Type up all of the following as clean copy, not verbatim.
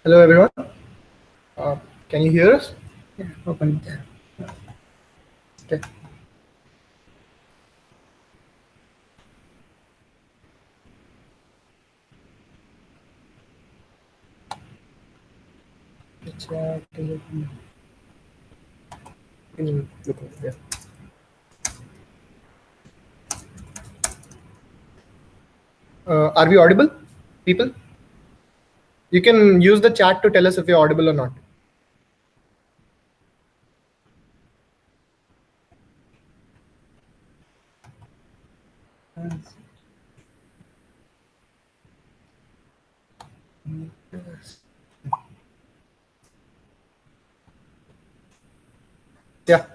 Hello everyone. Can you hear us? Yeah, open there. Okay. The chat is open. Look over there. Are we audible, people? You can use the chat to tell us if you're audible or not. Yeah.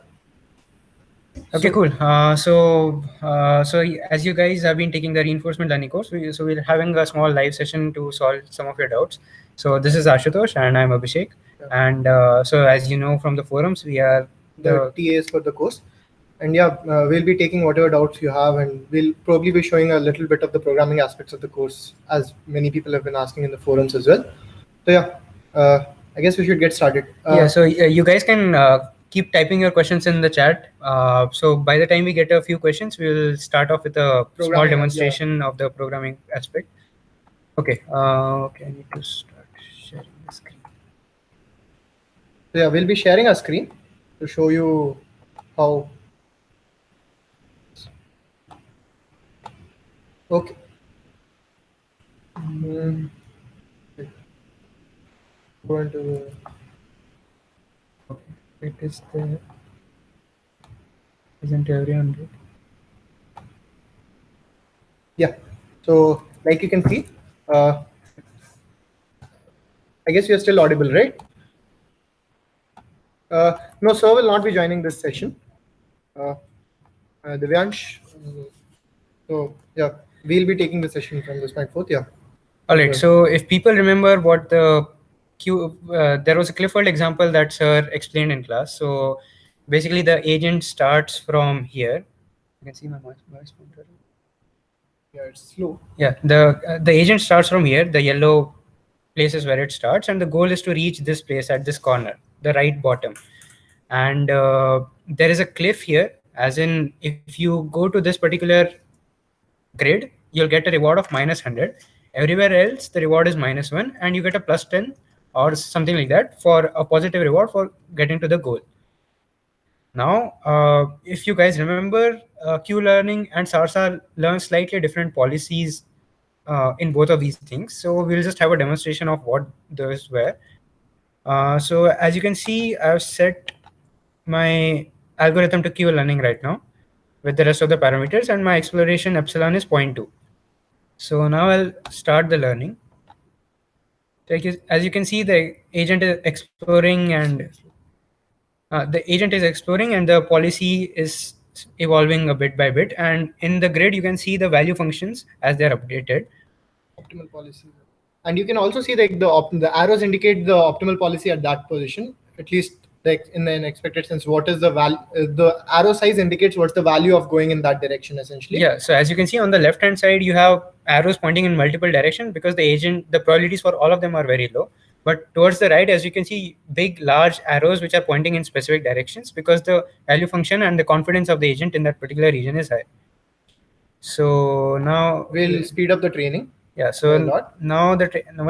Okay, So- cool. So as you guys have been taking the reinforcement learning course, we're having a small live session to solve some of your doubts. So this is Ashutosh and I'm Abhishek. Yeah. And so as you know from the forums, we are The TAs for the course. And yeah, we'll be taking whatever doubts you have, and we'll probably be showing a little bit of the programming aspects of the course, as many people have been asking in the forums as well. So yeah, I guess we should get started. yeah. So you guys can keep typing your questions in the chat. So by the time we get a few questions, we'll start off with a small Programming, demonstration of the programming aspect. Okay. Okay. I need to start sharing the screen. So yeah, we'll be sharing a screen to show you how. Okay. Go into Okay, it is there. Isn't everyone good? yeah. So like you can see, I guess you're still audible, right? No, sir will not be joining this session. Divyansh. So yeah, we'll be taking the session from this point forth. Yeah. All right. So if people remember what the there was a Clifford example that sir explained in class. So basically, the agent starts from here. You can see my voice pointer. Yeah, it's slow. Yeah, the agent starts from here. The yellow place is where it starts, and the goal is to reach this place at this corner, the right bottom. And there is a cliff here, as in if you go to this particular grid, you'll get a reward of -100. Everywhere else, the reward is -1, and you get a +10 or something like that for a positive reward for getting to the goal. Now, if you guys remember, Q learning and SARSA learn slightly different policies in both of these things. So we'll just have a demonstration of what those were. So as you can see, I've set my algorithm to Q learning right now with the rest of the parameters, and my exploration epsilon is 0.2. So now I'll start the learning. As you can see, the agent is exploring and the policy is evolving a bit by bit. And in the grid, you can see the value functions as they're updated. Optimal policy. And you can also see like the arrows indicate the optimal policy at that position, at least like in an expected sense. What is the value? The arrow size indicates what's the value of going in that direction, essentially. Yeah. So as you can see on the left hand side, you have arrows pointing in multiple directions because the probabilities for all of them are very low. But towards the right, as you can see, big, large arrows which are pointing in specific directions because the value function and the confidence of the agent in that particular region is high. So now we'll speed up the training. Yeah. So now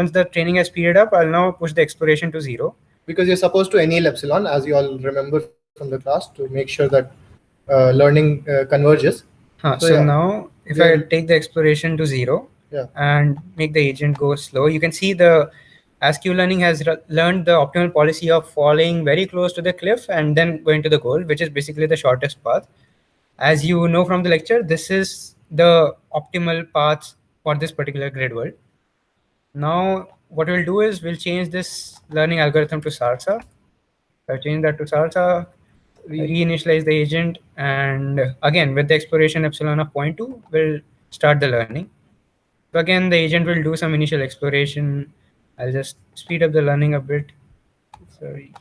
once the training has speeded up, I'll now push the exploration to 0. Because you're supposed to anneal epsilon, as you all remember from the class, to make sure that learning converges. So yeah, now if I take the exploration to 0 and make the agent go slow, you can see as Q learning has learned the optimal policy of falling very close to the cliff and then going to the goal, which is basically the shortest path. As you know from the lecture, this is the optimal path for this particular grid world. Now, what we'll do is we'll change this learning algorithm to SARSA. I'll change that to SARSA, reinitialize the agent, and again, with the exploration epsilon of 0.2, we'll start the learning. So again, the agent will do some initial exploration. I'll just speed up the learning a bit. Sorry.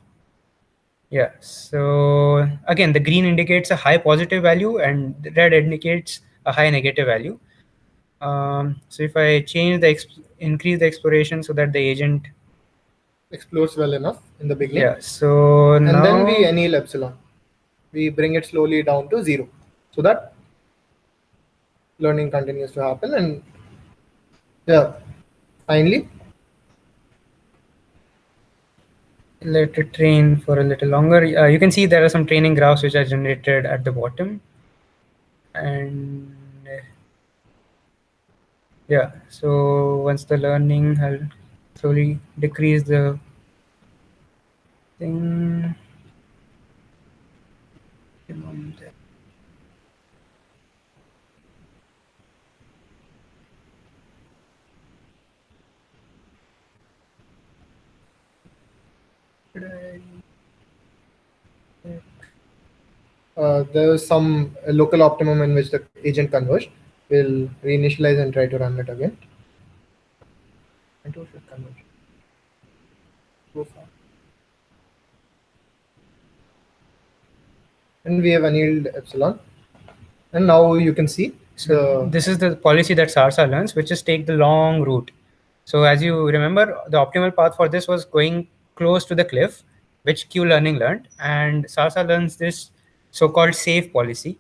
Yeah, so again, the green indicates a high positive value and the red indicates a high negative value. So if I change increase the exploration so that the agent explores well enough in the beginning. Yeah, so and now then we anneal epsilon. We bring it slowly down to 0 so that learning continues to happen. And yeah, finally, let it train for a little longer. You can see there are some training graphs which are generated at the bottom. And yeah, so once the learning, I'll slowly decrease the thing. there is some local optimum in which the agent converged. We'll reinitialize and try to run it again. And to should converge. Go far. And we have annealed epsilon. And now you can see. So this is the policy that SARSA learns, which is take the long route. So as you remember, the optimal path for this was going close to the cliff, which Q learning learned, and SARSA learns this so-called safe policy.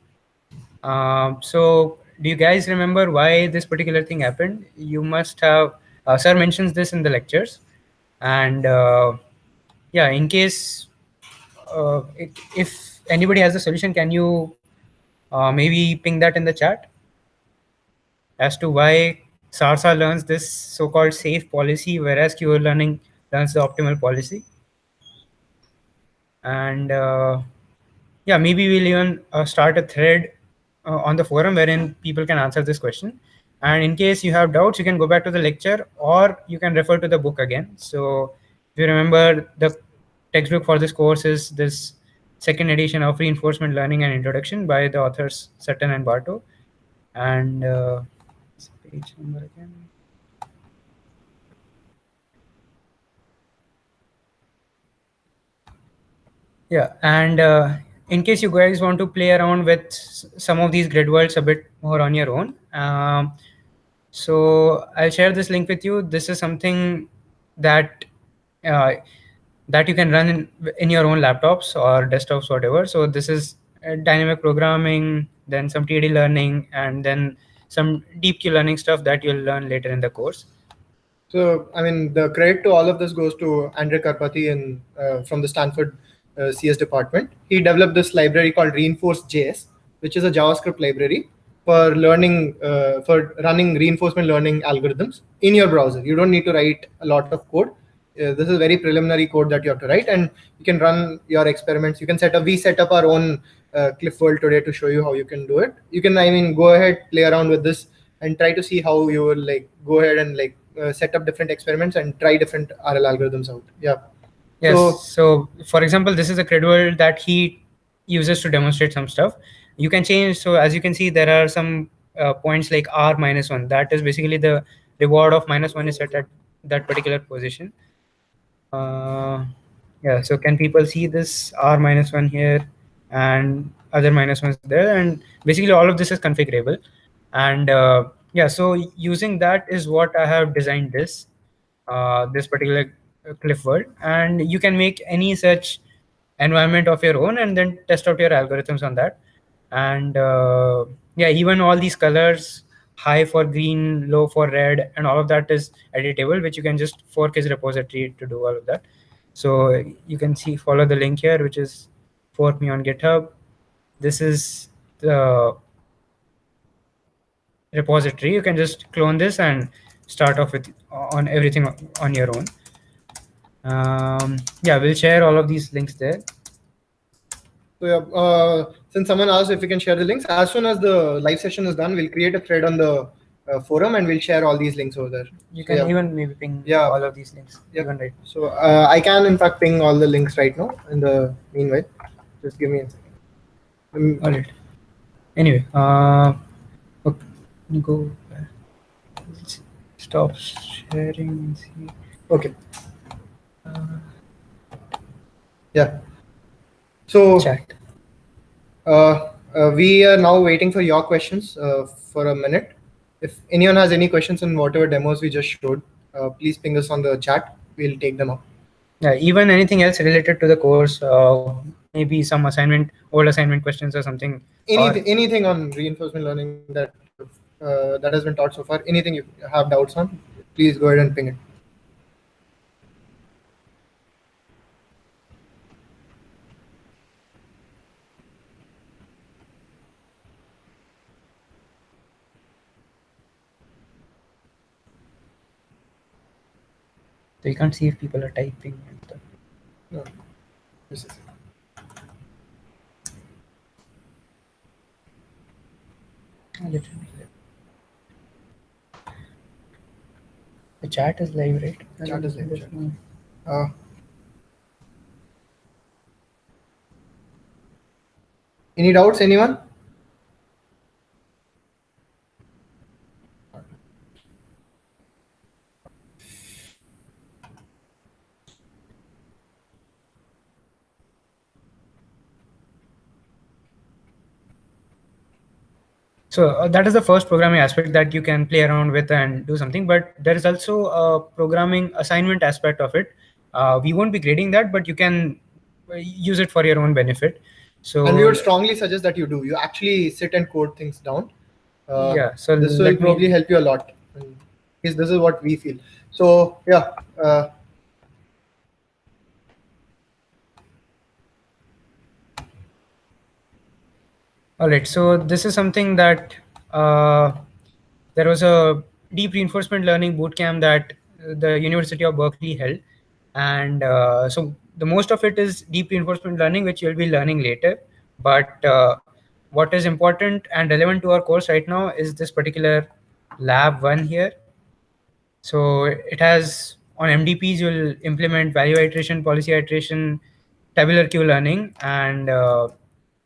So do you guys remember why this particular thing happened? You must have, sir mentions this in the lectures. And yeah, in case, if anybody has a solution, can you maybe ping that in the chat as to why SARSA learns this so-called safe policy, whereas Q learning learns the optimal policy? And yeah, maybe we'll even start a thread on the forum wherein people can answer this question. And in case you have doubts, you can go back to the lecture or you can refer to the book again. So if you remember, the textbook for this course is this second edition of Reinforcement Learning and Introduction by the authors Sutton and Bartow. And page number again. Yeah, and in case you guys want to play around with some of these grid worlds a bit more on your own, so I'll share this link with you. This is something that that you can run in your own laptops or desktops, whatever. So this is dynamic programming, then some TD learning, and then some deep Q learning stuff that you'll learn later in the course. So, I mean, the credit to all of this goes to Andre Karpathy from the Stanford CS department. He developed this library called Reinforce.js, which is a JavaScript library for learning, for running reinforcement learning algorithms in your browser. You don't need to write a lot of code. This is very preliminary code that you have to write, and you can run your experiments. You can we set up our own Cliff World today to show you how you can do it. You can, I mean, go ahead, play around with this and try to see how you will like go ahead and like set up different experiments and try different RL algorithms out. Yeah. Yes. So for example, this is a grid world that he uses to demonstrate some stuff. You can change. So as you can see, there are some points like R -1. That is basically the reward of -1 is set at that particular position. Yeah. So can people see this R -1 here and other -1s there? And basically all of this is configurable. And yeah, so using that is what I have designed this particular Cliff world, and you can make any such environment of your own and then test out your algorithms on that. And yeah, even all these colors, high for green, low for red, and all of that is editable, which you can just fork his repository to do all of that. So you can see, follow the link here, which is fork me on GitHub. This is the repository. You can just clone this and start off with on everything on your own. Yeah, we'll share all of these links there. So yeah, since someone asked if we can share the links, as soon as the live session is done, we'll create a thread on the forum and we'll share all these links over there. You can even maybe ping all of these links. Yeah. Even right. So I can in fact ping all the links right now. In the meanwhile, just give me a second. All right. Anyway, okay, go. Stop sharing and see. Okay. Yeah. So chat. We are now waiting for your questions for a minute. If anyone has any questions on whatever demos we just showed, please ping us on the chat. We'll take them up. Even anything else related to the course, maybe some old assignment questions or something. Anything on reinforcement learning that has been taught so far. Anything you have doubts on, please go ahead and ping it. So you can't see if people are typing and stuff. No, this is The chat is live, right? Chat is live. Any doubts, anyone? So that is the first programming aspect that you can play around with and do something. But there is also a programming assignment aspect of it. We won't be grading that, but you can use it for your own benefit. So and we would strongly suggest that you actually sit and code things down. Yeah, so this will probably help you a lot. Because this is what we feel. So yeah. All right, so this is something that there was a deep reinforcement learning bootcamp that the University of Berkeley held. And so the most of it is deep reinforcement learning, which you'll be learning later. But what is important and relevant to our course right now is this particular lab 1 here. So it has on MDPs, you'll implement value iteration, policy iteration, tabular queue learning, and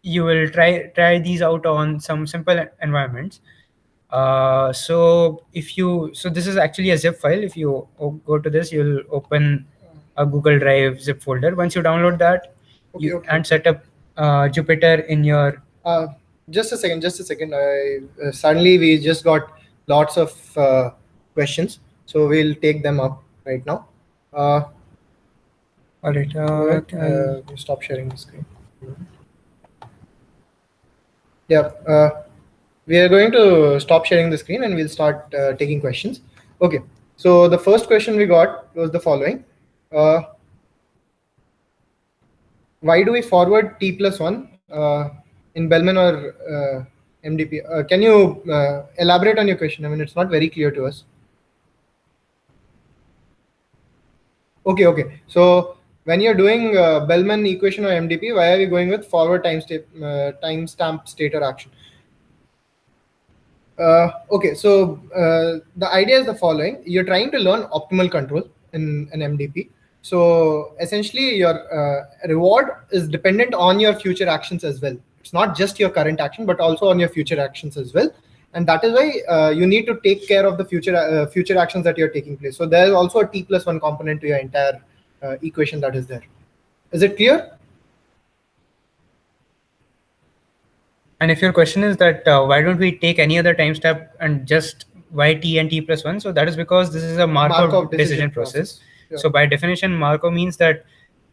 you will try these out on some simple environments. So this is actually a zip file. If you go to this, you'll open a Google Drive zip folder. Once you download that, and set up Jupyter in your. Just a second. Suddenly we just got lots of questions, so we'll take them up right now. All right. Stop sharing the screen. Yeah. We are going to stop sharing the screen and we'll start taking questions. Okay. So the first question we got was the following. Why do we forward T+1 in Bellman or MDP? Can you elaborate on your question? I mean, it's not very clear to us. Okay. So when you're doing Bellman equation or MDP, why are we going with forward timestamp state or action? Okay, so the idea is the following. You're trying to learn optimal control in an MDP. So essentially your reward is dependent on your future actions as well. It's not just your current action, but also on your future actions as well. And that is why you need to take care of the future actions that you're taking place. So there's also a T+1 component to your entire equation that is there. Is it clear? And if your question is that why don't we take any other time step and just y t and t+1, so that is because this is a Markov decision process. Yeah. So by definition, Markov means that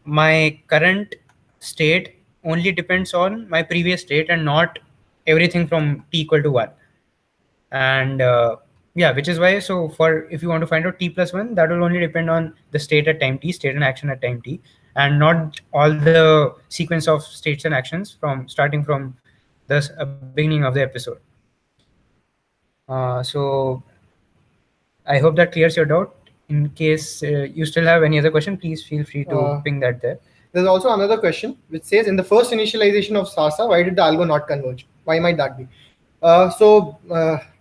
my current state only depends on my previous state and not everything from t equal to 1. And yeah, which is why, so for if you want to find out t+1, that will only depend on the state at time t, state and action at time t, and not all the sequence of states and actions from starting from the beginning of the episode. So I hope that clears your doubt. In case you still have any other question, please feel free to ping that there. There's also another question which says, in the first initialization of SARSA, why did the algo not converge? Why might that be?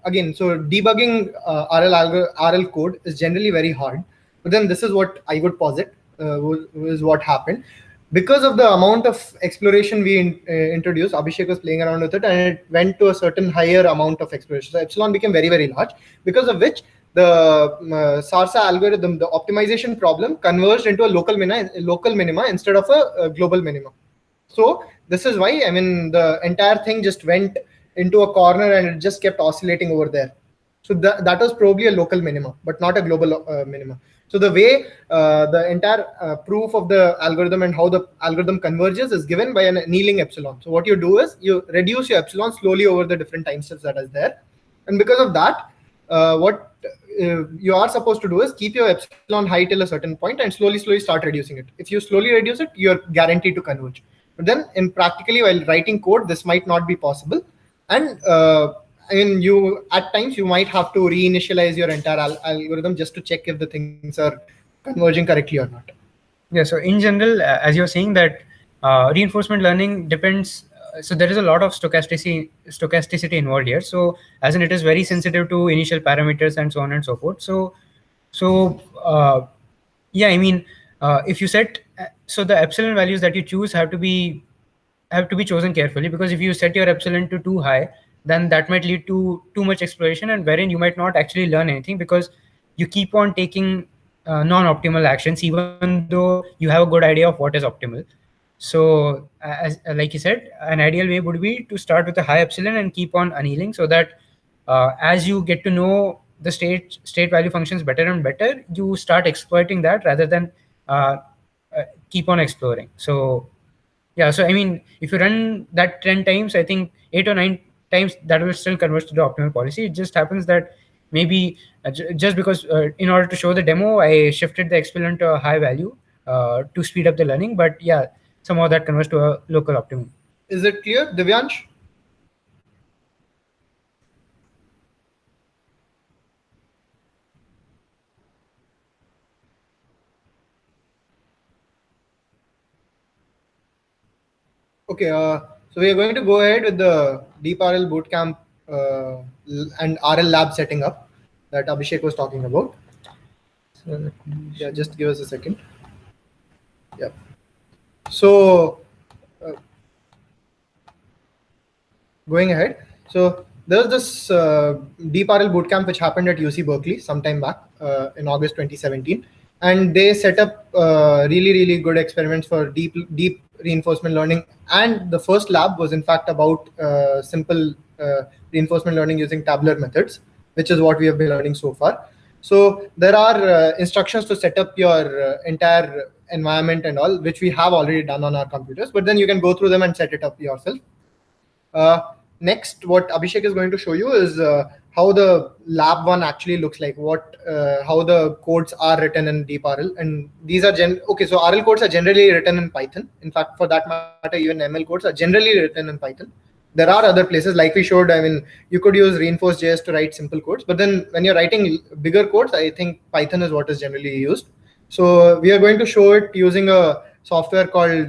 Again, so debugging RL code is generally very hard. But then this is what I would posit is what happened. Because of the amount of exploration we introduced, Abhishek was playing around with it, and it went to a certain higher amount of exploration. So epsilon became very, very large, because of which the SARSA algorithm, the optimization problem, converged into a local minima instead of a global minima. So this is why, I mean, the entire thing just went into a corner and it just kept oscillating over there. So that was probably a local minima, but not a global minima. So the way the entire proof of the algorithm and how the algorithm converges is given by an annealing epsilon. So what you do is you reduce your epsilon slowly over the different time steps that is there. And because of that, what you are supposed to do is keep your epsilon high till a certain point and slowly start reducing it. If you slowly reduce it, you're guaranteed to converge. But then in practically while writing code, this might not be possible. And I mean, you at times you might have to reinitialize your entire algorithm just to check if the things are converging correctly or not. Yeah. So in general, as you're saying that reinforcement learning depends. So there is a lot of stochasticity involved here. So as in it is very sensitive to initial parameters and so on and so forth. So yeah, I mean, if you set so the epsilon values that you choose have to be chosen carefully, because if you set your epsilon to too high, then that might lead to too much exploration, and wherein you might not actually learn anything because you keep on taking non-optimal actions even though you have a good idea of what is optimal. So as like you said, an ideal way would be to start with a high epsilon and keep on annealing, so that as you get to know the state value functions better and better, you start exploiting that rather than uh, keep on exploring. So yeah, so I mean, if you run that 10 times, I think 8 or 9 times that will still converge to the optimal policy. It just happens that maybe just because in order to show the demo, I shifted the exponent to a high value to speed up the learning. But yeah, somehow that converts to a local optimum. Is it clear, Divyansh? Okay, so we are going to go ahead with the Deep RL Bootcamp and RL Lab setting up that Abhishek was talking about. So yeah, just give us a second. Yeah. So going ahead, so there was this Deep RL Bootcamp which happened at UC Berkeley sometime back in August 2017, and they set up really good experiments for deep reinforcement learning. And the first lab was in fact about simple reinforcement learning using tabular methods, which is what we have been learning so far. So there are instructions to set up your entire environment and all, which we have already done on our computers, but then you can go through them and set it up yourself. Next, what Abhishek is going to show you is how the lab one actually looks like, how the codes are written in Deep RL. And these are okay, so RL codes are generally written in Python. In fact, for that matter, even ML codes are generally written in Python. There are other places, like we showed, I mean, you could use reinforced.js to write simple codes, but then when you're writing bigger codes, I think Python is what is generally used. So we are going to show it using a software called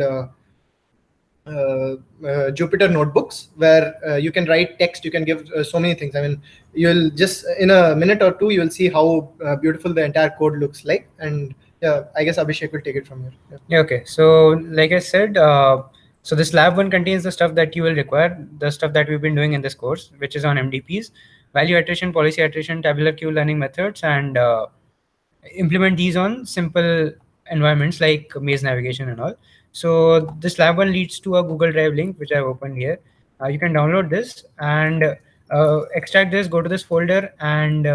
Jupyter notebooks, where you can write text, you can give so many things. I mean, you'll just in a minute or two, you'll see how beautiful the entire code looks like. And yeah, I guess Abhishek will take it from here. yeah, okay. So like I said, so this lab one contains the stuff that you will require, the stuff that we've been doing in this course, which is on MDPs, value iteration, policy iteration, tabular queue learning methods, and implement these on simple environments like maze navigation and all. So this lab one leads to a Google Drive link, which I've opened here. You can download this and extract this, go to this folder and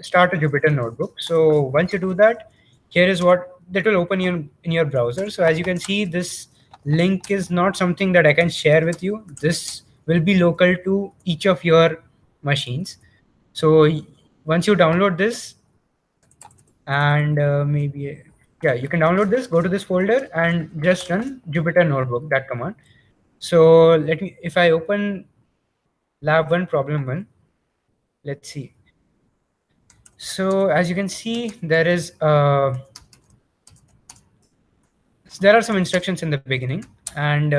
start a Jupyter notebook. So once you do that, here is what that will open in your browser. So as you can see, this link is not something that I can share with you. This will be local to each of your machines. So once you download this, and maybe yeah, you can download this, go to this folder and just run Jupyter notebook, that command. So let me, if I open lab 1 problem 1, let's see. So as you can see, there are some instructions in the beginning, and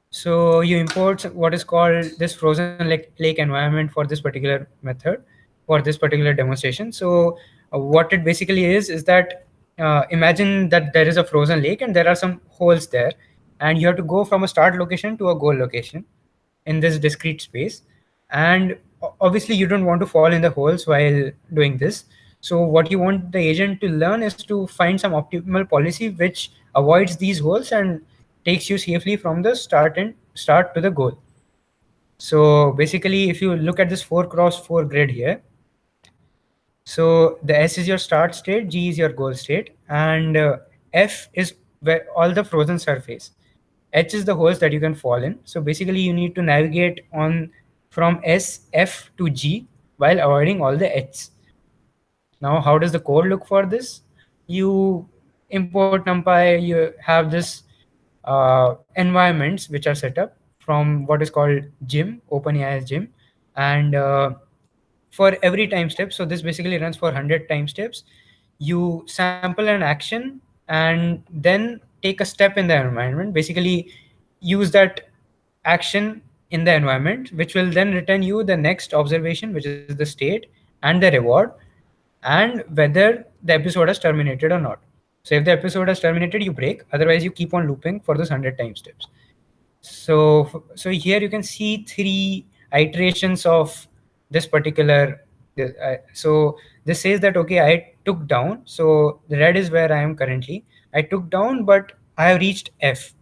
so you import what is called this frozen lake environment for this particular method, for this particular demonstration. So what it basically is that imagine that there is a frozen lake and there are some holes there, and you have to go from a start location to a goal location in this discrete space. And obviously you don't want to fall in the holes while doing this. So what you want the agent to learn is to find some optimal policy which avoids these holes and takes you safely from the start to the goal. So basically, if you look at this 4x4 grid here, so the S is your start state, G is your goal state, and F is where all the frozen surface. H is the holes that you can fall in. So basically, you need to navigate on from S, F to G while avoiding all the H's. Now, how does the code look for this? You import NumPy, you have this environments which are set up from what is called gym, OpenAI's gym, and for every time step, so this basically runs for 100 time steps, you sample an action and then take a step in the environment, basically use that action in the environment, which will then return you the next observation, which is the state and the reward, and whether the episode has terminated or not. So if the episode has terminated, you break, otherwise you keep on looping for those 100 time steps. So here you can see 3 iterations of this particular. So this says that, okay, I took down. So the red is where I am currently. I took down, but I have reached F.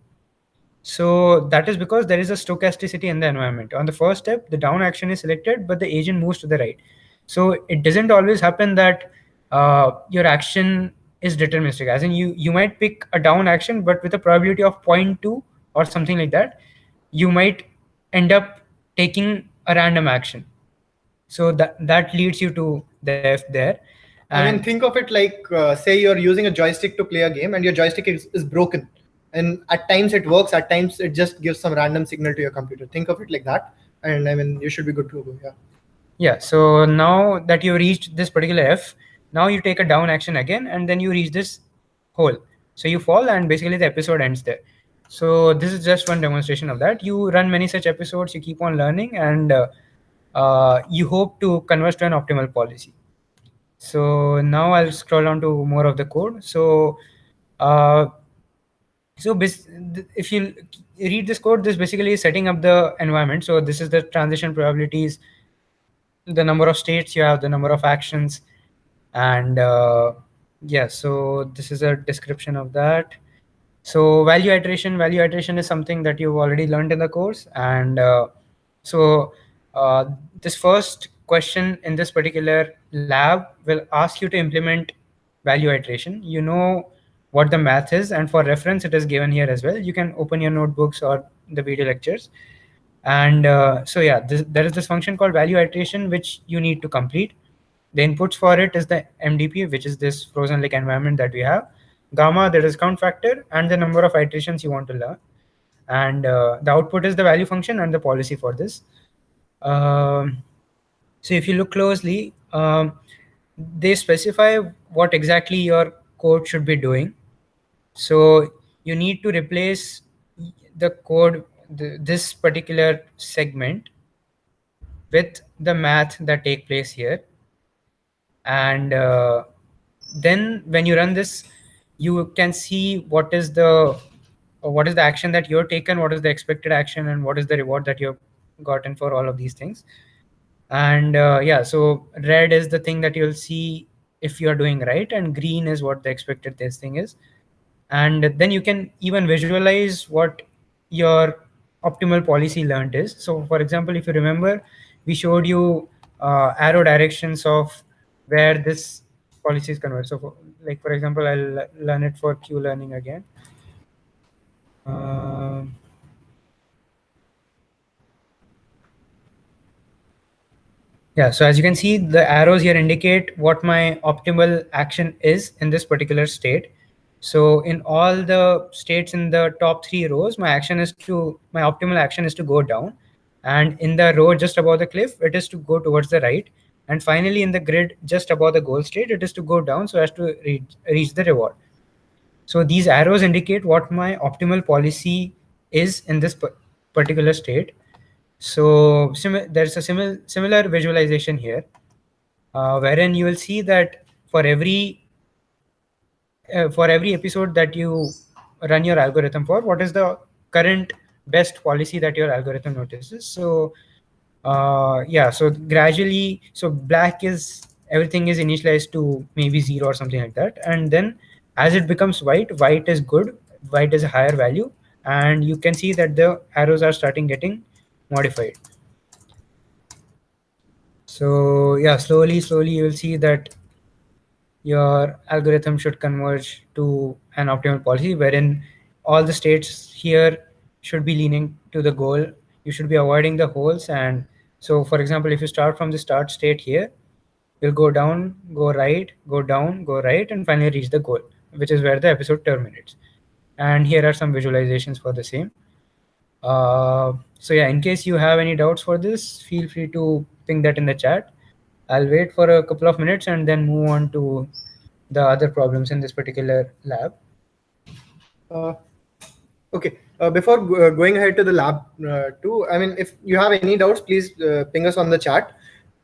So that is because there is a stochasticity in the environment. On the first step, the down action is selected, but the agent moves to the right. So it doesn't always happen that your action is deterministic. As in, you might pick a down action, but with a probability of 0.2 or something like that, you might end up taking a random action. So that leads you to the F there. I mean, think of it like, say you're using a joystick to play a game and your joystick is broken. And at times it works, at times it just gives some random signal to your computer. Think of it like that. And I mean, you should be good to go. Yeah. Yeah. So now that you reached this particular F, now you take a down action again, and then you reach this hole. So you fall, and basically the episode ends there. So this is just one demonstration of that. You run many such episodes, you keep on learning, and you hope to converge to an optimal policy. So now I'll scroll down to more of the code. So if you read this code, this basically is setting up the environment. So this is the transition probabilities, the number of states you have, the number of actions, and yeah, so this is a description of that. So value iteration is something that you've already learned in the course. And so this first question in this particular lab will ask you to implement value iteration. You know what the math is, and for reference it is given here as well. You can open your notebooks or the video lectures. And so yeah, there is this function called value iteration which you need to complete. The inputs for it is the MDP, which is this frozen lake environment that we have, gamma, the discount factor, and the number of iterations you want to learn. And the output is the value function and the policy for this. So if you look closely, they specify what exactly your code should be doing. So you need to replace the code, this particular segment, with the math that take place here. And then when you run this, you can see what is the action that you're taken, what is the expected action, and what is the reward that you've gotten for all of these things. And yeah, so red is the thing that you'll see if you're doing right, and green is what the expected this thing is. And then you can even visualize what your optimal policy learned is. So for example, if you remember, we showed you arrow directions of where this policy is converged. So like, for example, I'll learn it for Q learning again. Yeah, so as you can see, the arrows here indicate what my optimal action is in this particular state. So in all the states in the top 3 rows, my optimal action is to go down. And in the row just above the cliff, it is to go towards the right. And finally, in the grid just above the goal state, it is to go down so as to reach the reward. So these arrows indicate what my optimal policy is in this particular state. So there's a similar visualization here, wherein you will see that for every episode that you run your algorithm for, what is the current best policy that your algorithm notices. So yeah, so gradually, so black is everything is initialized to maybe 0 or something like that, and then as it becomes white is good, white is a higher value, and you can see that the arrows are starting getting modified. So yeah, slowly you will see that your algorithm should converge to an optimal policy wherein all the states here should be leaning to the goal. You should be avoiding the holes. And so, for example, if you start from the start state here, you'll go down, go right, go down, go right, and finally reach the goal, which is where the episode terminates. And here are some visualizations for the same. So yeah, in case you have any doubts for this, feel free to ping that in the chat. I'll wait for a couple of minutes and then move on to the other problems in this particular lab. Uh, okay. Before going ahead to the lab two, I mean, if you have any doubts, please ping us on the chat.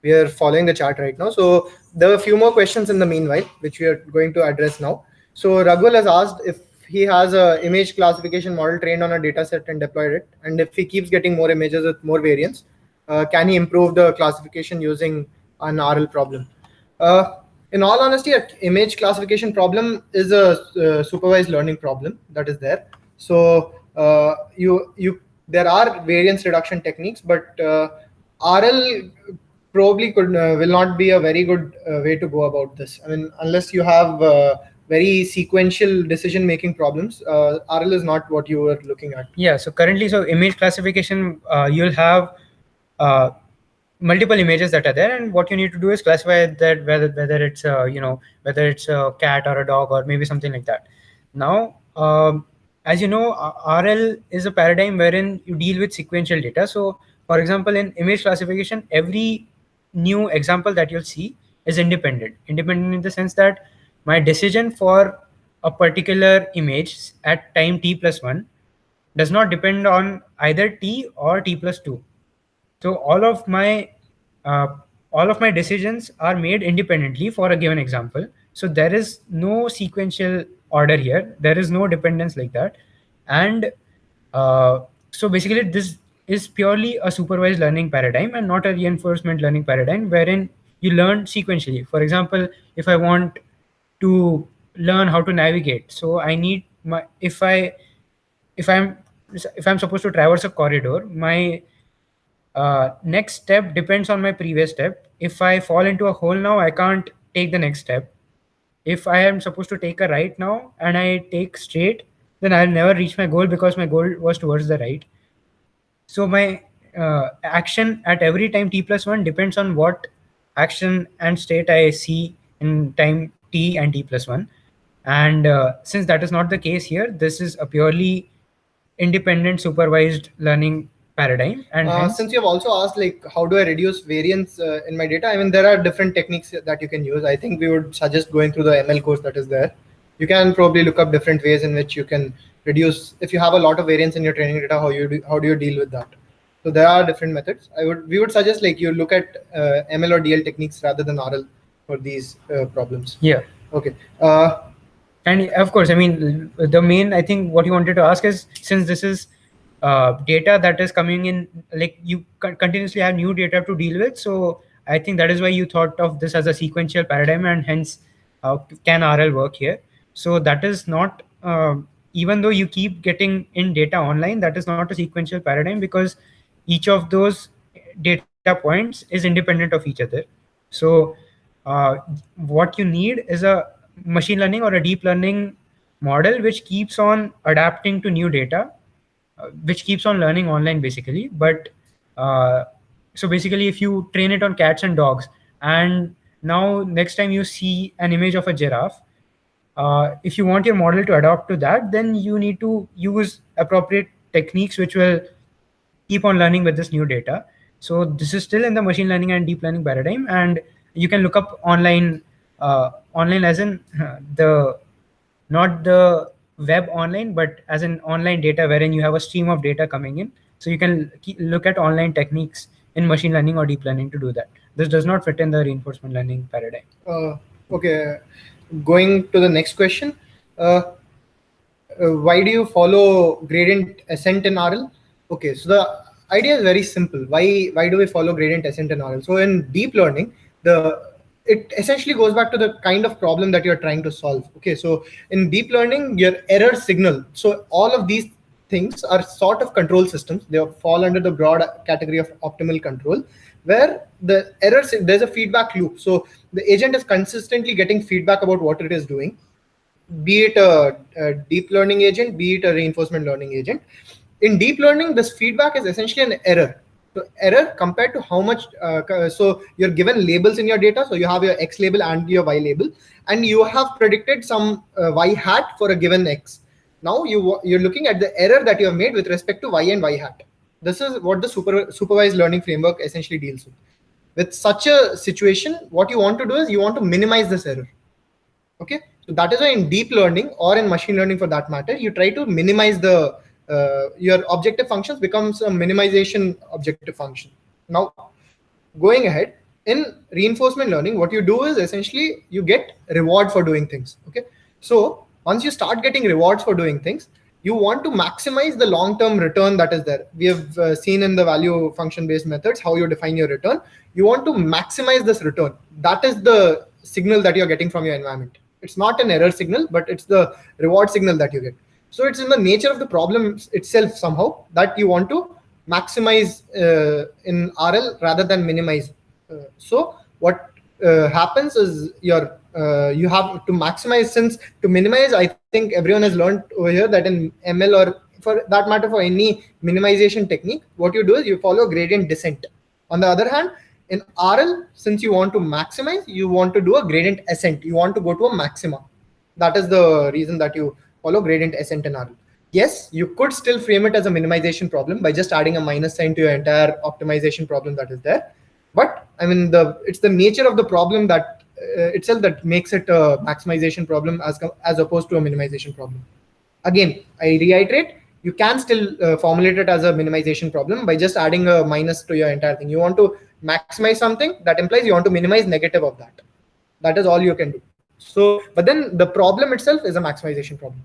We are following the chat right now. So there are a few more questions in the meanwhile, which we are going to address now. So Raghul has asked if he has a image classification model trained on a data set and deployed it, and if he keeps getting more images with more variants, can he improve the classification using an RL problem? In all honesty, an image classification problem is a supervised learning problem that is there. So there are variance reduction techniques, but RL probably will not be a very good way to go about this. I mean, unless you have very sequential decision making problems, RL is not what you were looking at. Yeah, so currently, so image classification, you'll have uh, multiple images that are there, and what you need to do is classify that whether it's whether it's a cat or a dog or maybe something like that. Now, as you know, RL is a paradigm wherein you deal with sequential data. So for example, in image classification, every new example that you'll see is independent in the sense that my decision for a particular image at time t+1 does not depend on either t or t+2. So uh, all of my decisions are made independently for a given example. So there is no sequential order here. There is no dependence like that. And so basically, this is purely a supervised learning paradigm and not a reinforcement learning paradigm wherein you learn sequentially. For example, if I want to learn how to navigate, so I need my if I'm if I'm supposed to traverse a corridor, my next step depends on my previous step. If I fall into a hole now, I can't take the next step. If I am supposed to take a right now and I take straight, then I'll never reach my goal because my goal was towards the right. So my action at every time t+1 depends on what action and state I see in time t and t+1. And since that is not the case here, this is a purely independent supervised learning paradigm. And hence, since you have also asked, like, how do I reduce variance in my data? I mean, there are different techniques that you can use. I think we would suggest going through the ML course that is there. You can probably look up different ways in which you can reduce. If you have a lot of variance in your training data, how do you deal with that? So there are different methods. We would suggest like you look at ML or DL techniques rather than RL for these problems. yeah. Okay. And of course, I mean, the main, I think what you wanted to ask is, since this is data that is coming in, like you continuously have new data to deal with. So I think that is why you thought of this as a sequential paradigm, and hence can RL work here? So that is not, even though you keep getting in data online, that is not a sequential paradigm because each of those data points is independent of each other. So what you need is a machine learning or a deep learning model which keeps on adapting to new data, which keeps on learning online basically. But so basically, if you train it on cats and dogs, and now next time you see an image of a giraffe, if you want your model to adapt to that, then you need to use appropriate techniques which will keep on learning with this new data. So this is still in the machine learning and deep learning paradigm, and you can look up online, online as in the not the web online, but as an online data wherein you have a stream of data coming in. So you can look at online techniques in machine learning or deep learning to do that. This does not fit in the reinforcement learning paradigm. Okay, going to the next question. Why do you follow gradient ascent in RL? Okay, so the idea is very simple. Why do we follow gradient ascent in RL? So in deep learning, it essentially goes back to the kind of problem that you're trying to solve. Okay, so in deep learning, your error signal. So all of these things are sort of control systems. They fall under the broad category of optimal control, where the errors, there's a feedback loop. So the agent is consistently getting feedback about what it is doing, be it a deep learning agent, be it a reinforcement learning agent. In deep learning, this feedback is essentially an error. So error compared to how much, so you're given labels in your data. So you have your X label and your Y label, and you have predicted some Y hat for a given X. Now you're looking at the error that you have made with respect to Y and Y hat. This is what the supervised learning framework essentially deals with. With such a situation, what you want to do is you want to minimize this error. Okay, so that is why in deep learning or in machine learning for that matter, you try to minimize the your objective functions becomes a minimization objective function. Now, going ahead, in reinforcement learning, what you do is essentially you get reward for doing things. Okay, so once you start getting rewards for doing things, you want to maximize the long-term return that is there. We have seen in the value function-based methods how you define your return. You want to maximize this return. That is the signal that you're getting from your environment. It's not an error signal, but it's the reward signal that you get. So it's in the nature of the problem itself somehow that you want to maximize in RL rather than minimize. So what happens is you have to maximize, since to minimize, I think everyone has learned over here that in ML or for that matter for any minimization technique, what you do is you follow gradient descent. On the other hand, in RL, since you want to maximize, you want to do a gradient ascent. You want to go to a maxima. That is the reason that you follow gradient ascent in RL. Yes, you could still frame it as a minimization problem by just adding a minus sign to your entire optimization problem that is there. But I mean, it's the nature of the problem that itself that makes it a maximization problem as opposed to a minimization problem. Again, I reiterate, you can still formulate it as a minimization problem by just adding a minus to your entire thing. You want to maximize something, that implies you want to minimize negative of that. That is all you can do. So, but then the problem itself is a maximization problem.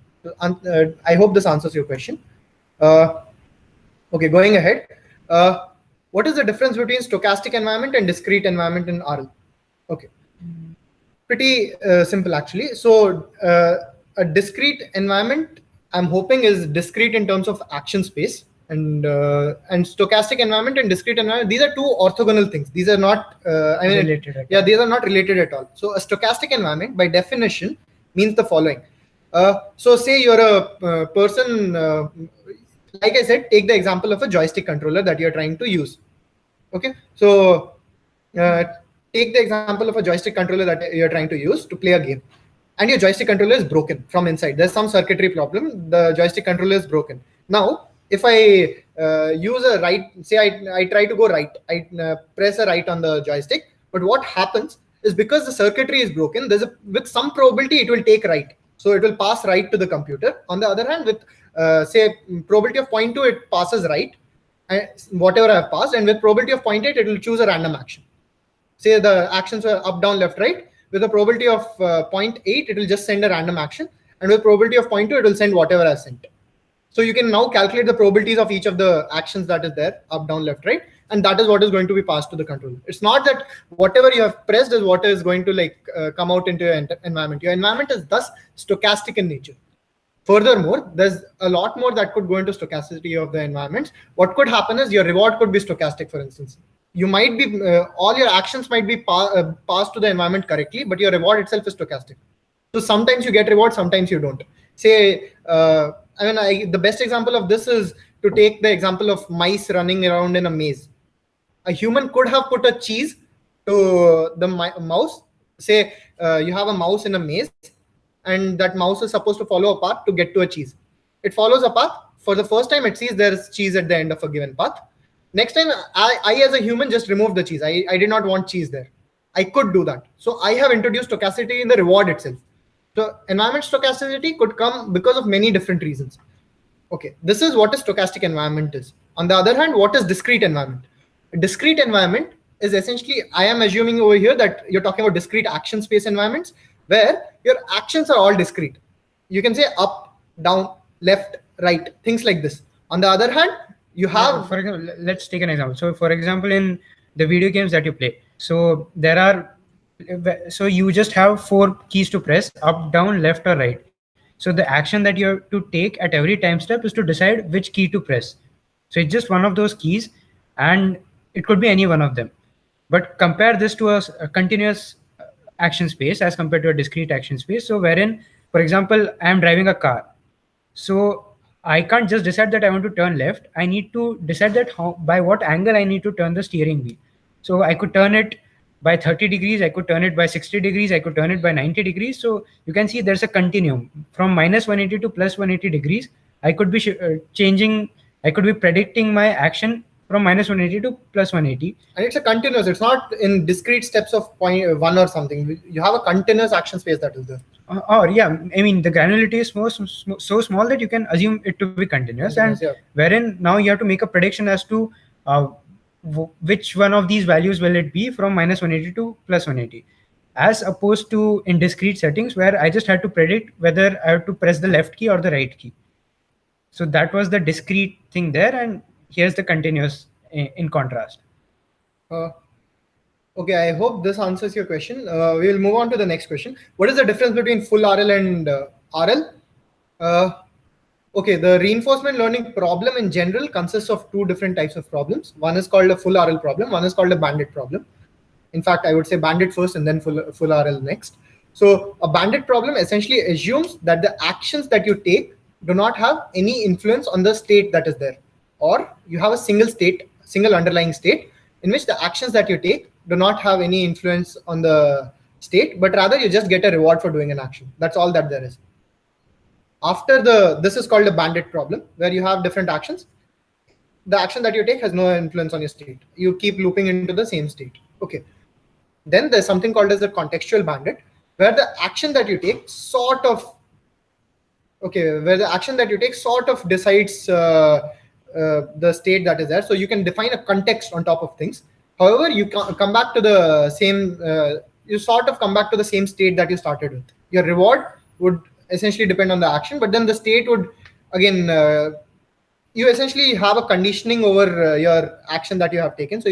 I hope this answers your question. Okay, going ahead. What is the difference between stochastic environment and discrete environment in RL? Okay, pretty simple actually. So a discrete environment, I'm hoping, is discrete in terms of action space, and stochastic environment and discrete environment, these are two orthogonal things. These are not related. Yeah, these are not related at all. So a stochastic environment by definition means the following. So say you're a person, like I said, take the example of a joystick controller that you're trying to use. Okay, so take the example of a joystick controller that you're trying to use to play a game, and your joystick controller is broken from inside. There's some circuitry problem. The joystick controller is broken. Now, if I use a right, say I try to go right, I press a right on the joystick, but what happens is because the circuitry is broken, with some probability it will take right. So it will pass right to the computer. On the other hand, with say probability of 0.2, it passes right, whatever I have passed, and with probability of 0.8, it will choose a random action. Say the actions were up, down, left, right. With a probability of 0.8, it will just send a random action, and with probability of 0.2, it will send whatever I sent. So you can now calculate the probabilities of each of the actions that is there, up, down, left, right, and that is what is going to be passed to the controller. It's not that whatever you have pressed is what is going to come out into your environment. Your environment is thus stochastic in nature. Furthermore, there's a lot more that could go into stochasticity of the environments. What could happen is your reward could be stochastic, for instance. You might be, all your actions might be passed to the environment correctly, but your reward itself is stochastic. So sometimes you get reward, sometimes you don't. Say, the best example of this is to take the example of mice running around in a maze. A human could have put a cheese to the mouse. Say you have a mouse in a maze, and that mouse is supposed to follow a path to get to a cheese. It follows a path. For the first time, it sees there's cheese at the end of a given path. Next time, I as a human just removed the cheese. I did not want cheese there. I could do that. So I have introduced stochasticity in the reward itself. So environment stochasticity could come because of many different reasons. Okay, this is what a stochastic environment is. On the other hand, what is discrete environment? A discrete environment is essentially, I am assuming over here that you're talking about discrete action space environments where your actions are all discrete. You can say up, down, left, right, things like this. On the other hand, you have, for example, let's take an example. So for example, in the video games that you play, so you just have 4 keys to press, up, down, left, or right. So the action that you have to take at every time step is to decide which key to press. So it's just one of those keys, and it could be any one of them. But compare this to a continuous action space as compared to a discrete action space. So wherein, for example, I am driving a car. So I can't just decide that I want to turn left. I need to decide that by what angle I need to turn the steering wheel. So I could turn it by 30 degrees, I could turn it by 60 degrees, I could turn it by 90 degrees. So you can see there's a continuum from minus 180 to plus 180 degrees. I could be changing, I could be predicting my action from minus 180 to plus 180. And it's a continuous, it's not in discrete steps of point one or something. You have a continuous action space that is there. Or yeah, I mean the granularity is so small that you can assume it to be continuous, and yeah. Wherein now you have to make a prediction as to which one of these values will it be from minus 180 to plus 180, as opposed to in discrete settings where I just had to predict whether I have to press the left key or the right key. So that was the discrete thing there, and here's the continuous in contrast. Okay, I hope this answers your question. We will move on to the next question. What is the difference between full RL and RL? Okay, the reinforcement learning problem in general consists of two different types of problems. One is called a full RL problem. One is called a bandit problem. In fact, I would say bandit first and then full RL next. So a bandit problem essentially assumes that the actions that you take do not have any influence on the state that is there, or you have a single underlying state in which the actions that you take do not have any influence on the state, but rather you just get a reward for doing an action. That's all that there is. This is called a bandit problem, where you have different actions. The action that you take has no influence on your state. You keep looping into the same state. Okay. Then there's something called as the contextual bandit, where the action that you take sort of decides the state that is there. So you can define a context on top of things. However, you come back to the same. You sort of come back to the same state that you started with. Your reward would essentially depend on the action, but then the state would again. You essentially have a conditioning over your action that you have taken. So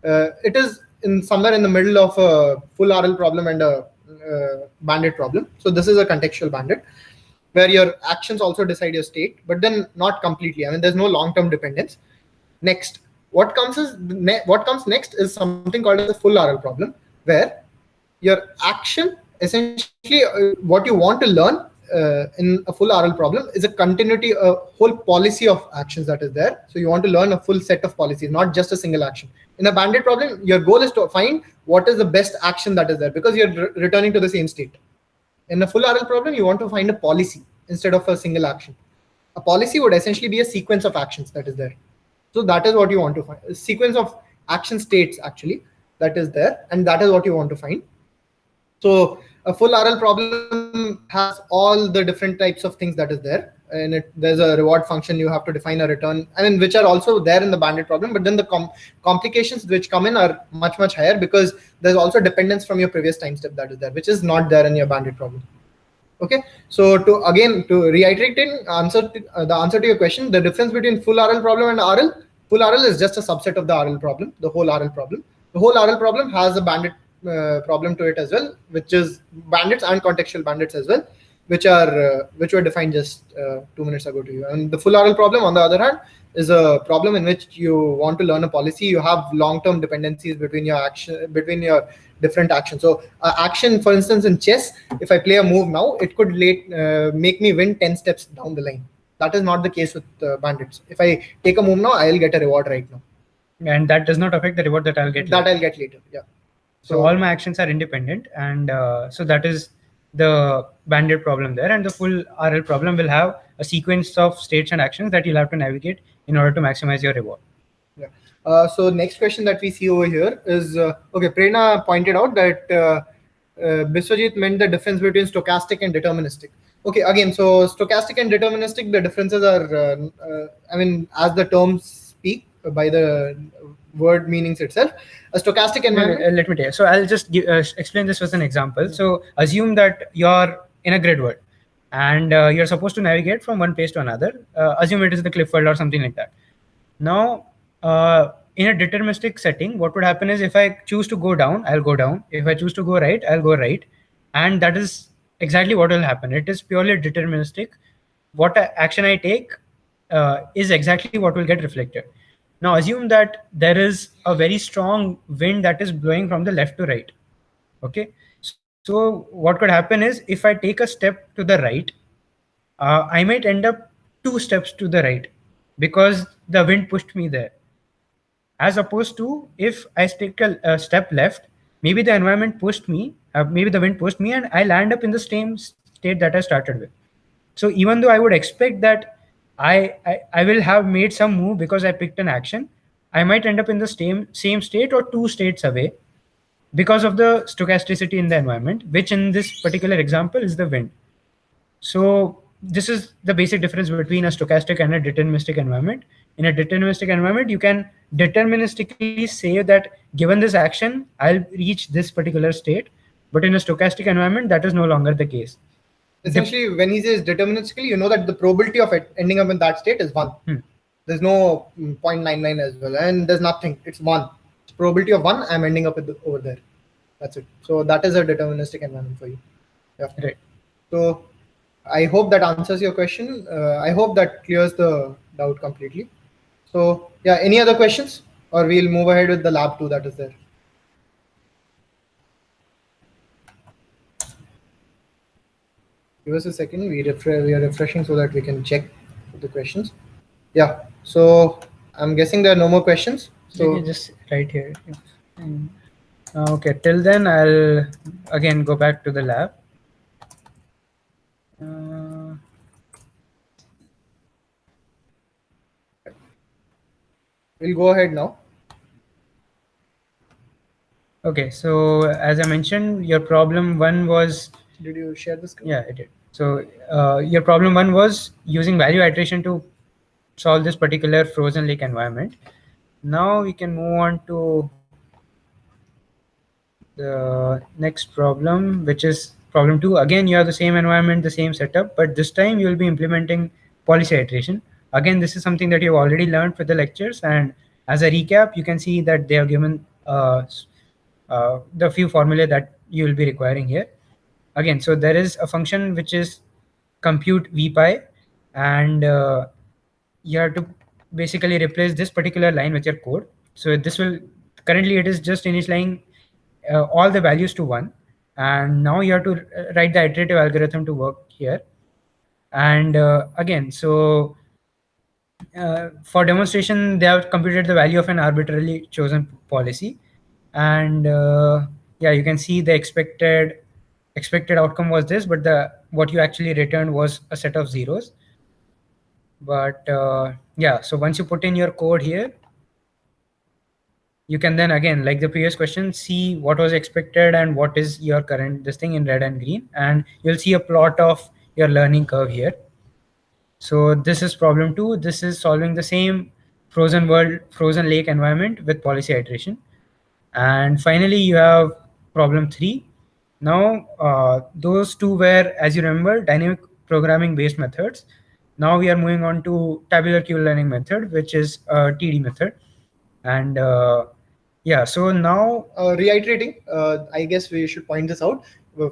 it is somewhere in the middle of a full RL problem and a bandit problem. So this is a contextual bandit, where your actions also decide your state, but then not completely. I mean, there's no long-term dependence. Next, what comes next is something called as a full RL problem, where your action essentially what you want to learn in a full RL problem is a continuity, a whole policy of actions that is there. So you want to learn a full set of policies, not just a single action. In a bandit problem, your goal is to find what is the best action that is there, because you're returning to the same state. In a full RL problem, you want to find a policy instead of a single action. A policy would essentially be a sequence of actions that is there. So that is what you want to find. A sequence of action states actually that is there, and that is what you want to find. So a full RL problem has all the different types of things that is there. And there's a reward function, you have to define a return, I mean, which are also there in the bandit problem, but then the complications which come in are much higher, because there's also dependence from your previous time step that is there, which is not there in your bandit problem. Okay, so to reiterate the answer to your question, the difference between full RL problem and RL, full RL is just a subset of the RL problem, the whole RL problem. The whole RL problem has a bandit problem to it as well, which is bandits and contextual bandits as well, which were defined just 2 minutes ago to you. And the full RL problem, on the other hand, is a problem in which you want to learn a policy. You have long-term dependencies between your different actions. So action, for instance, in chess, if I play a move now, it could make me win 10 steps down the line. That is not the case with bandits. If I take a move now, I'll get a reward right now. And that does not affect the reward that I'll get later. I'll get later, yeah. So all my actions are independent, and so that is the bandit problem there. And the full RL problem will have a sequence of states and actions that you'll have to navigate in order to maximize your reward. Yeah. So next question that we see over here is, okay, Prerna pointed out that Biswajit meant the difference between stochastic and deterministic. Okay, again, so stochastic and deterministic, the differences are, I mean, as the terms speak by the word meanings itself. A stochastic environment. Let me tell you. So I'll just explain this with an example. So assume that you're in a grid world, and you're supposed to navigate from one place to another. Assume it is the cliff world or something like that. Now, in a deterministic setting, what would happen is, if I choose to go down, I'll go down. If I choose to go right, I'll go right. And that is exactly what will happen. It is purely deterministic. What action I take is exactly what will get reflected. Now assume that there is a very strong wind that is blowing from the left to right. Okay, so what could happen is if I take a step to the right, I might end up 2 steps to the right because the wind pushed me there. As opposed to if I take a step left, maybe the environment pushed me, maybe the wind pushed me, and I land up in the same state that I started with. So even though I would expect that I will have made some move because I picked an action, I might end up in the same state or 2 states away because of the stochasticity in the environment, which in this particular example is the wind. So this is the basic difference between a stochastic and a deterministic environment. In a deterministic environment, you can deterministically say that given this action, I'll reach this particular state. But in a stochastic environment, that is no longer the case. Essentially, when he says deterministically, you know that the probability of it ending up in that state is 1. There's no 0.99 as well, and there's nothing. It's 1. It's probability of 1, I'm ending up over there. That's it. So that is a deterministic environment for you. Yeah. Right. So I hope that answers your question. I hope that clears the doubt completely. So yeah, any other questions, or we'll move ahead with the lab 2 that is there. Give us a second. We are refreshing so that we can check the questions. Yeah. So I'm guessing there are no more questions. So just right here. Okay. Till then, I'll again go back to the lab. We'll go ahead now. Okay, so as I mentioned, your problem 1 was... Did you share the screen? Yeah, I did. So your problem 1 was using value iteration to solve this particular frozen lake environment. Now we can move on to the next problem, which is problem 2. Again, you have the same environment, the same setup, but this time you will be implementing policy iteration. Again, this is something that you've already learned for the lectures, and as a recap, you can see that they have given the few formulae that you will be requiring here. Again, so there is a function which is compute vpi, and you have to basically replace this particular line with your code. So this will, currently it is just initializing all the values to 1, and now you have to write the iterative algorithm to work here. And again, so for demonstration, they have computed the value of an arbitrarily chosen policy, and yeah, you can see the expected outcome was this, but what you actually returned was a set of zeros. But yeah, so once you put in your code here, you can then again, like the previous question, see what was expected and what is your current this thing in red and green, and you'll see a plot of your learning curve here. So this is problem 2. This is solving the same frozen lake environment with policy iteration. And finally, you have problem 3. Now, those 2 were, as you remember, dynamic programming based methods. Now we are moving on to tabular Q-learning method, which is a TD method. And yeah, so now reiterating, I guess we should point this out.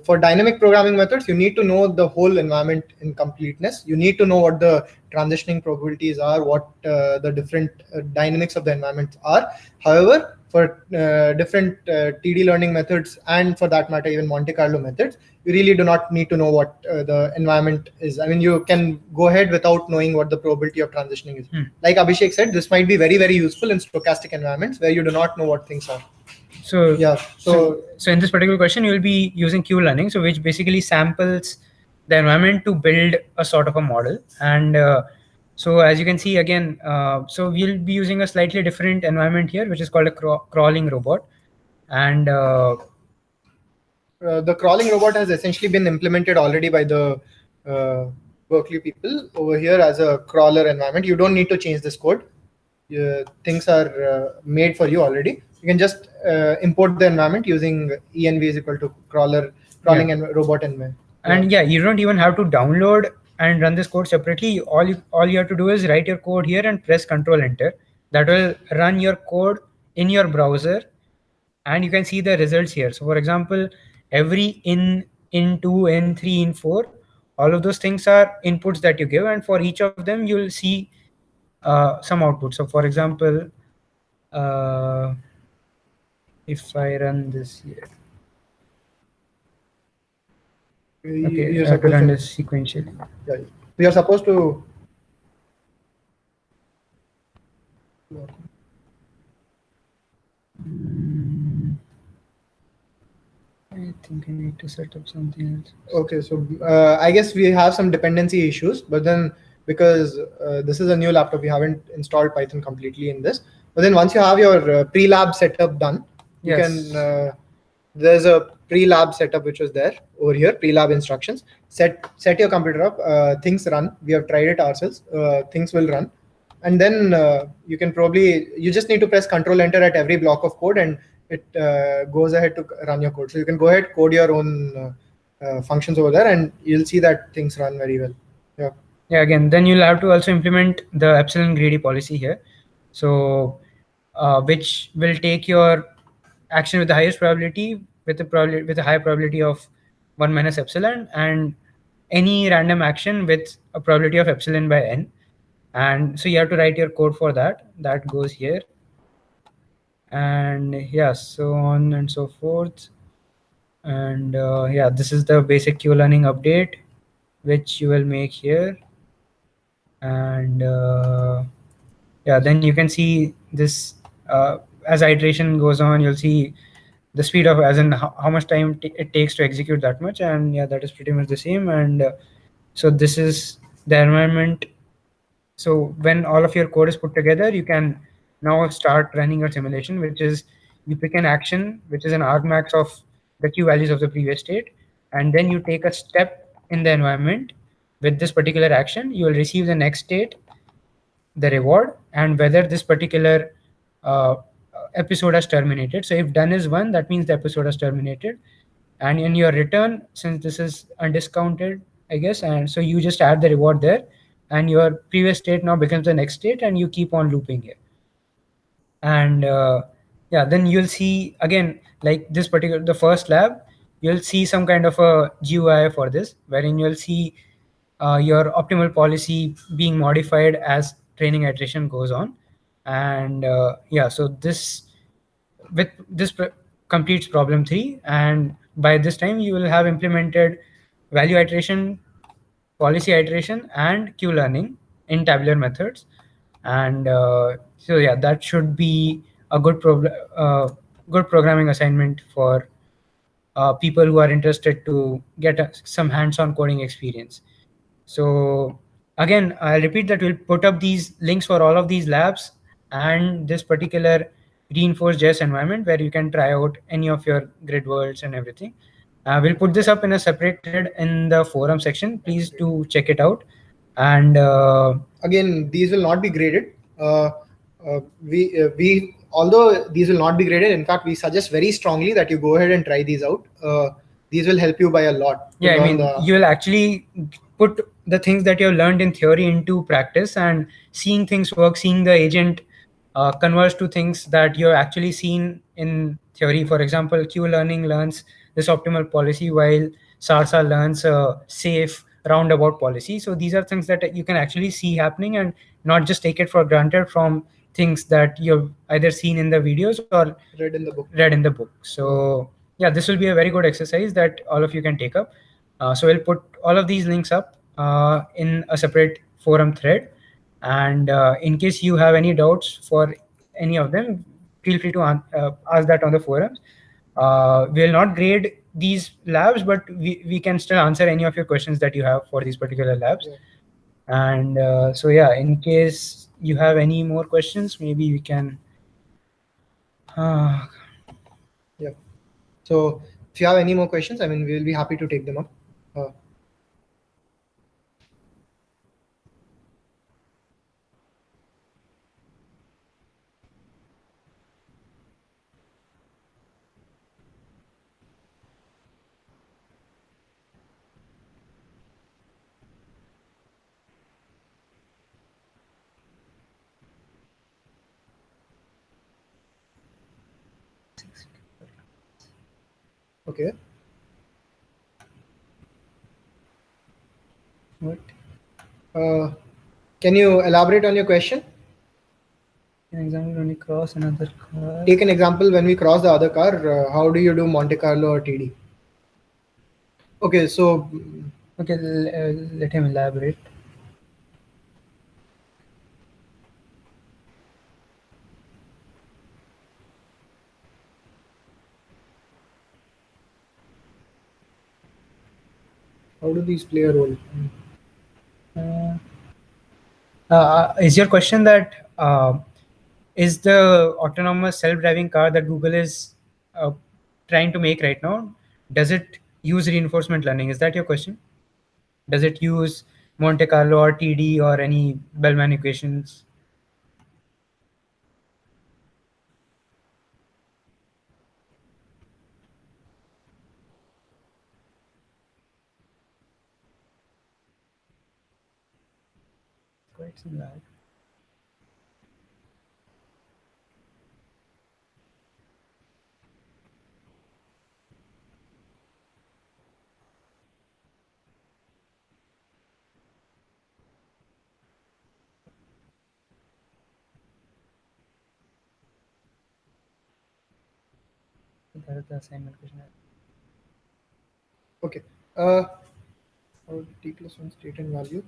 For dynamic programming methods, you need to know the whole environment in completeness. You need to know what the transitioning probabilities are, what the different dynamics of the environment are. However, for different TD learning methods, and for that matter, even Monte Carlo methods, you really do not need to know what the environment is. I mean, you can go ahead without knowing what the probability of transitioning is. Like Abhishek said, this might be very, very useful in stochastic environments where you do not know what things are. So yeah, so in this particular question, you will be using Q-learning, so which basically samples the environment to build a sort of a model. And so as you can see again, so we'll be using a slightly different environment here, which is called a crawling robot. And the crawling robot has essentially been implemented already by the Berkeley people over here as a crawler environment. You don't need to change this code. Things are made for you already. You can just import the environment using env is equal to crawling and robot env. And yeah, you don't even have to download and run this code separately. All you have to do is write your code here and press Control Enter. That will run your code in your browser, and you can see the results here. So for example, every in2, in3, in4, all of those things are inputs that you give, and for each of them you'll see some output. So for example, if I run this here, okay, You're I have to supposed run to. this sequentially. Yeah, we are supposed to. I think I need to set up something else. Okay, so I guess we have some dependency issues, but then because this is a new laptop, we haven't installed Python completely in this. But then once you have your pre-lab setup done, you can. Yes. There's a pre-lab setup which was there over here. Pre-lab instructions. Set your computer up. Things run. We have tried it ourselves. Things will run, and then you can probably you just need to press Control Enter at every block of code, and it goes ahead to run your code. So you can go ahead code your own. Functions over there, and you'll see that things run very well. Yeah. Yeah, again, then you'll have to also implement the epsilon greedy policy here. So which will take your action with the highest probability with a high probability of 1 minus epsilon, and any random action with a probability of epsilon by n. And so you have to write your code for that. That goes here. And yeah, so on and so forth. And yeah, this is the basic Q-learning update, which you will make here. And yeah, then you can see this as iteration goes on, you'll see the speed of, as in how much time it takes to execute that much. And yeah, that is pretty much the same. And so this is the environment. So when all of your code is put together, you can now start running your simulation, which is you pick an action, which is an argmax of the Q values of the previous state, and then you take a step in the environment with this particular action. You will receive the next state, the reward, and whether this particular uh, episode has terminated. So if done is 1, that means the episode has terminated. And in your return, since this is undiscounted, I guess, and so you just add the reward there, and your previous state now becomes the next state, and you keep on looping here. And yeah, then you'll see again, like this particular, the first lab, you'll see some kind of a GUI for this, wherein you'll see your optimal policy being modified as training iteration goes on. And yeah, so this with this completes problem 3, and by this time you will have implemented value iteration, policy iteration, and Q learning in tabular methods. And so yeah, that should be a good programming assignment for people who are interested to get some hands-on coding experience. So again, I'll repeat that we'll put up these links for all of these labs and this particular reinforced JS environment where you can try out any of your grid worlds and everything. We'll put this up in a separate thread in the forum section. Please do check it out. And again, these will not be graded. We although these will not be graded, in fact, we suggest very strongly that you go ahead and try these out. These will help you by a lot. Yeah, I mean, you will actually put the things that you have learned in theory into practice, and seeing things work, seeing the agent converge to things that you've actually seen in theory. For example, Q learning learns this optimal policy, while SARSA learns a safe roundabout policy. So these are things that you can actually see happening, and not just take it for granted from things that you've either seen in the videos or read in the book. So yeah, this will be a very good exercise that all of you can take up. So we'll put all of these links up in a separate forum thread. And in case you have any doubts for any of them, feel free to ask that on the forums. We'll not grade these labs, but we can still answer any of your questions that you have for these particular labs. Yeah. And so yeah, in case you have any more questions, maybe we can. Yeah. So if you have any more questions, I mean, we'll be happy to take them up. Okay. What? Can you elaborate on your question? An example when we cross another car. Take an example when we cross the other car. How do you do Monte Carlo or TD? Okay, so Okay, let him elaborate. how do these play a role? Is your question that is the autonomous self-driving car that Google is trying to make right now, does it use reinforcement learning? Is that your question? Does it use Monte Carlo or TD or any Bellman equations? Quite similar. That is the assignment question. Okay. How t plus 1 state and value?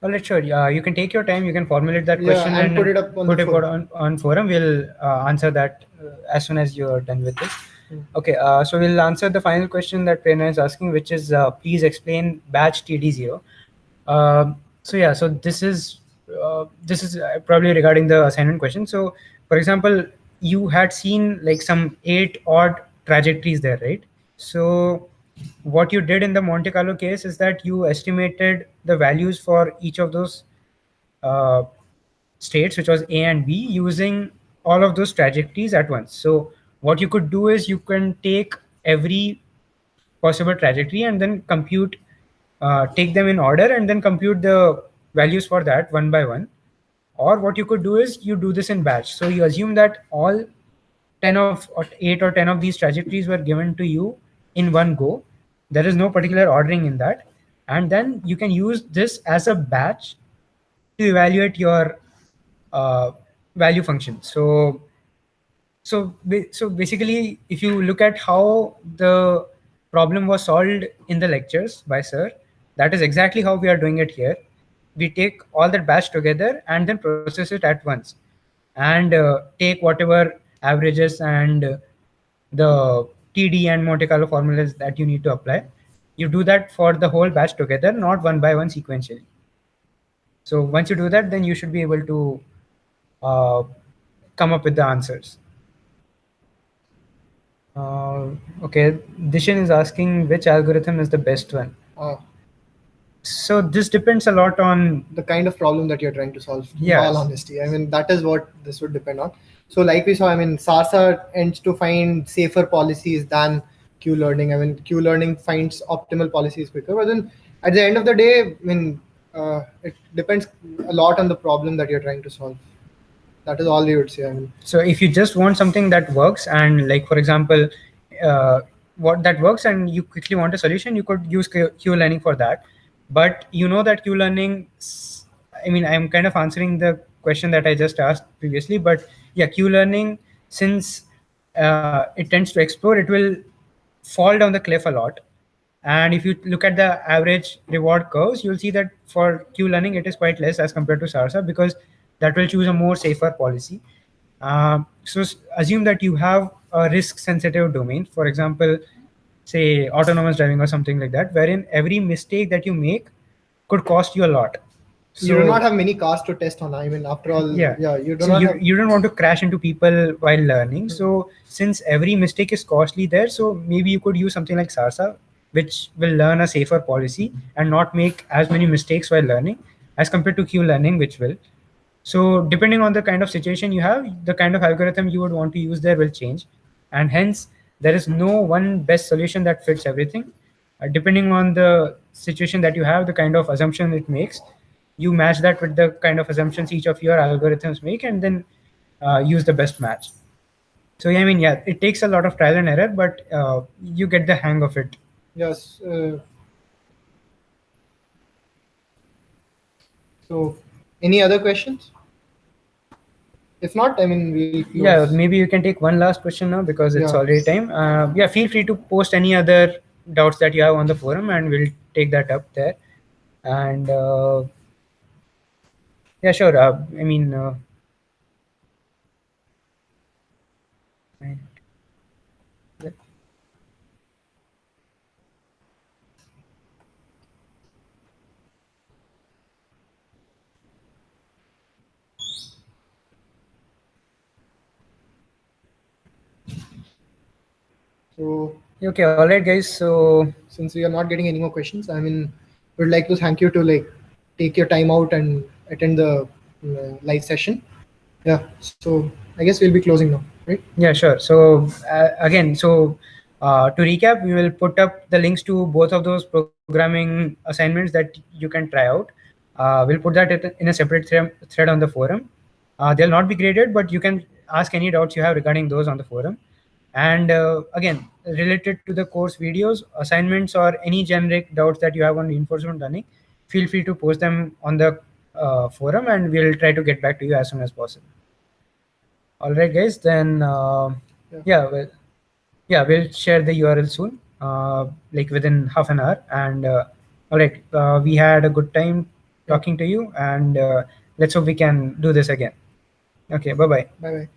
All right, sure. You can take your time. You can formulate that question and put it up on put the it forum. on forum. We'll answer that as soon as you're done with this. Mm. Okay, so we'll answer the final question that Prerna is asking, which is please explain batch TD0. So yeah, so this is probably regarding the assignment question. So for example, you had seen like some 8 odd trajectories there, right? So what you did in the Monte Carlo case is that you estimated the values for each of those uh, states, which was A and B, using all of those trajectories at once. So what you could do is you can take every possible trajectory and then compute, take them in order and then compute the values for that one by one. Or what you could do is you do this in batch. So you assume that all 10 of or 8 or 10 of these trajectories were given to you in one go. There is no particular ordering in that. And then you can use this as a batch to evaluate your uh, value function. So basically, if you look at how the problem was solved in the lectures by sir, that is exactly how we are doing it here. We take all that batch together and then process it at once, and take whatever averages and the TD and Monte Carlo formulas that you need to apply. You do that for the whole batch together, not one by one sequentially. So once you do that, then you should be able to uh, come up with the answers. Okay, Dishan is asking which algorithm is the best one. So this depends a lot on the kind of problem that you're trying to solve. Yes. In all honesty, I mean, that is what this would depend on. So like we saw, I mean, SARSA ends to find safer policies than Q learning. I mean, Q learning finds optimal policies quicker, but then at the end of the day, I mean, it depends a lot on the problem that you're trying to solve. That is all we would say. I mean, so if you just want something that works, and like for example, what that works, and you quickly want a solution, you could use Q learning for that. But you know that Q learning, I mean, I'm kind of answering the question that I just asked previously, but yeah, Q learning, since it tends to explore, it will fall down the cliff a lot. And if you look at the average reward curves, you'll see that for Q learning, it is quite less as compared to SARSA, because that will choose a more safer policy. So assume that you have a risk sensitive domain, for example, say autonomous driving or something like that, wherein every mistake that you make could cost you a lot. So you do not have many cars to test on. I mean, after all, you do so not have... you don't want to crash into people while learning. So since every mistake is costly there, so maybe you could use something like SARSA, which will learn a safer policy and not make as many mistakes while learning as compared to Q learning, which will. So depending on the kind of situation you have, the kind of algorithm you would want to use there will change. And hence, there is no one best solution that fits everything. Depending on the situation that you have, the kind of assumption it makes, you match that with the kind of assumptions each of your algorithms make, and then use the best match. So yeah, I mean, yeah, it takes a lot of trial and error, but you get the hang of it. Yes. So, any other questions? If not, I mean, we'll close. Yeah, maybe you can take one last question now because it's Yeah. already time. Yeah, feel free to post any other doubts that you have on the forum, and we'll take that up there. And yeah, sure. I mean, yeah. So, Okay, all right, guys. So since we are not getting any more questions, I mean, would like to thank you to like take your time out and attend the live session. Yeah. So I guess we'll be closing now, right? yeah, sure. So again, so to recap, we will put up the links to both of those programming assignments that you can try out. We'll put that in a separate thread on the forum. They'll not be graded, but you can ask any doubts you have regarding those on the forum. And again, related to the course videos, assignments, or any generic doubts that you have on reinforcement learning, feel free to post them on the forum, and we'll try to get back to you as soon as possible. All right, guys. Then we'll share the URL soon, like within half an hour. And all right, we had a good time talking to you, and let's hope we can do this again. Okay, bye bye. Bye bye.